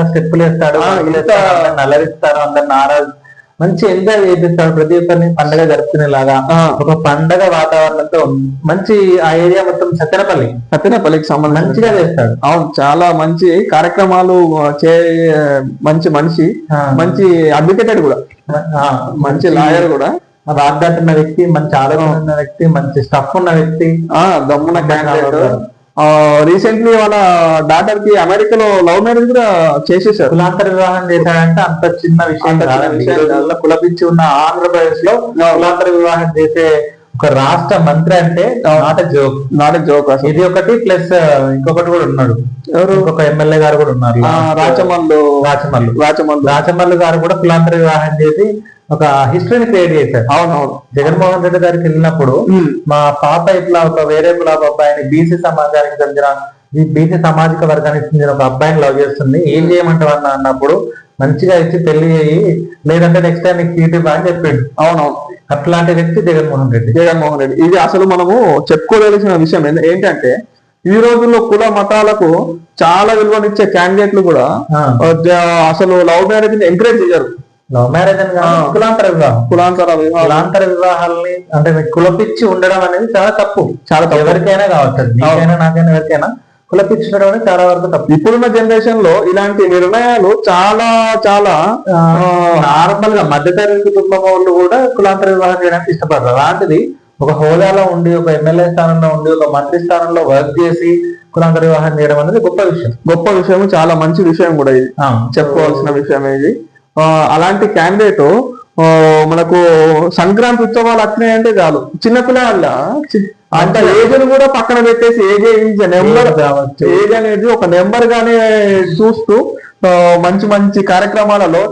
స్టెప్పులు వేస్తాడు, నల్లరిస్తాడు, అందరు నారాజు మంచి ఎంజాయ్ చేపిస్తాడు. ప్రతి ఒక్కరిని పండగ జరుపుకునేలాగా ఒక పండగ వాతావరణంతో మంచి ఆ ఏరియా మొత్తం సత్తెనపల్లికి సంబంధించి మంచిగా చేస్తాడు. అవును, చాలా మంచి కార్యక్రమాలు చే మంచి మనిషి, మంచి అడ్వకేటెడ్ కూడా, మంచి లాయర్ కూడా, వాగ్దాట్ ఉన్న వ్యక్తి, మంచి ఆలోచన ఉన్న వ్యక్తి, మంచి స్టఫ్ ఉన్న వ్యక్తి, దమ్మున క్యాండిడేట్. రీసెంట్లీ వాళ్ళ డాటర్ కి అమెరికాలో లవ్ మ్యారేజ్ కూడా చేసేసారు. కులాంతర వివాహం చేశాడంటే అంత చిన్న విషయం. కులపించి ఉన్న ఆంధ్రప్రదేశ్ లో కులాంతర వివాహం చేసే ఒక రాష్ట్ర మంత్రి అంటే నాట్ జోక్. ఇది ఒకటి ప్లస్ ఇంకొకటి కూడా ఉన్నాడు, ఎవరు ఒక ఎమ్మెల్యే గారు కూడా ఉన్నారు, రాచమల్లు గారు కూడా కులాంతర వివాహం చేసి ఒక హిస్టరీని క్రియేట్ చేశారు. అవునవును. జగన్మోహన్ రెడ్డి గారికి వెళ్ళినప్పుడు మా పాప ఇట్లా ఒక వేరే కులాబ్ అబ్బాయిని బీసీ సమాజానికి చెందిన బీసీ సామాజిక వర్గానికి చెందిన ఒక అబ్బాయిని లవ్ చేస్తుంది, ఏం చేయమంటావు అన్నప్పుడు మంచిగా ఇచ్చి పెళ్లి చేయి, లేదంటే నెక్స్ట్ టైం నీకు సీట్ ఇవ్వ అని చెప్పిండు. అవునవును. అట్లాంటి వ్యక్తి జగన్మోహన్ రెడ్డి. ఇది అసలు మనము చెప్పుకోదలసిన విషయం ఏంటంటే ఈ రోజుల్లో కుల మతాలకు చాలా విలువనిచ్చే క్యాండిడేట్లు కూడా అసలు లవ్ మ్యారేజ్ ని ఎంకరేజ్ చేయరు. లవ్ మ్యారేజ్ అని కులాంతర వివాహాలని అంటే కులపిచ్చి ఉండడం అనేది చాలా తప్పు. ఎవరికైనా కావచ్చు, నీకైనా నాకైనా ఎవరికైనా కులపిచ్చి ఉండడం అనేది చాలా వరకు తప్పు. ఇప్పుడున్న జనరేషన్ లో ఇలాంటి నిర్ణయాలు చాలా చాలా నార్మల్ గా మధ్యతరగతి కుటుంబం వాళ్ళు కూడా కులాంతర వివాహం చేయడానికి ఇష్టపడరు. అలాంటిది ఒక హోదాలో ఉండి, ఒక ఎమ్మెల్యే స్థానంలో ఉండి, ఒక మంత్రి స్థానంలో వర్క్ చేసి కులాంతర వివాహం చేయడం అనేది గొప్ప విషయం, చాలా మంచి విషయం కూడా ఇది, చెప్పుకోవాల్సిన విషయం ఇది. అలాంటి క్యాండిడేట్ మనకు సంక్రాంతి ఉత్సవాలు వచ్చినాయంటే చాలు, చిన్నపిల్లల అంత ఏజ్ కూడా పక్కన పెట్టేసి ఏజ్ అనేది ఒక నెంబర్ గానే చూస్తూ మంచి మంచి కార్యక్రమాలలో